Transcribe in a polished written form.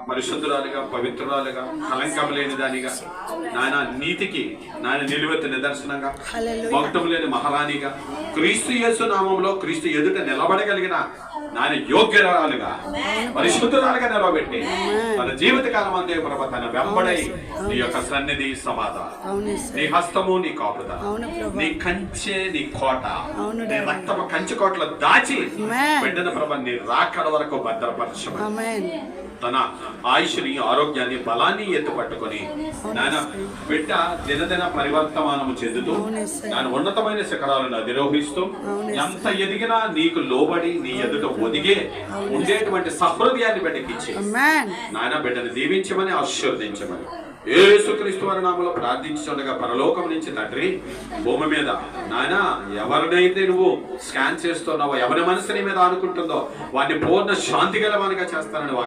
పరిశుద్ధురాలుగా, పవిత్రురాలుగా, కలంకం లేని దానిగా, నాయన నీతికి నాయన నిలువెత్తు నిదర్శనంగా, భక్తం లేని మహారాణిగా, క్రీస్తు యేసు నామంలో క్రీస్తు ఎదుట నిలబడగలిగిన నాయన యోగ్యరాలుగా, పరిశుద్ధురాలుగా నిలబెట్టి తన జీవితకాలం అందే ప్రభ తన వెంబడై నీ యొక్క సన్నిధి సమాధానం, నీ హస్తము నీ కాపుదల, నీ కంచె నీ కోట, నీ రక్తము కంచె కోటలో దాచి బిడ్డన ప్రభ నీ రాకడ వరకు భద్రపరచమని తన ఆయుష్ని, ఆరోగ్యాన్ని, బలాన్ని ఎత్తుపట్టుకొని నాయన బిడ్డ దినదిన పరివర్తమానము చెందుతూ నాయన ఉన్నతమైన శిఖరాలను అధిరోహిస్తూ ఎంత ఎదిగినా నీకు లోబడి నీ ఎదుట ఒదిగే ఉండేటువంటి సహృదయాన్ని బిడ్డకిచ్చి నాయన బిడ్డను దీవించమని ఆశీర్వదించమని యేసుక్రీస్తు వారి నామములో ప్రార్థించుండగా పరలోకం నుంచి తండ్రి భూమి మీద నాయన ఎవరినైతే నువ్వు స్కాన్ చేస్తున్నావో, ఎవరి మనసుని మీద అనుకుంటుందో వాడిని పూర్ణ శాంతి గలవానిగా చేస్తానని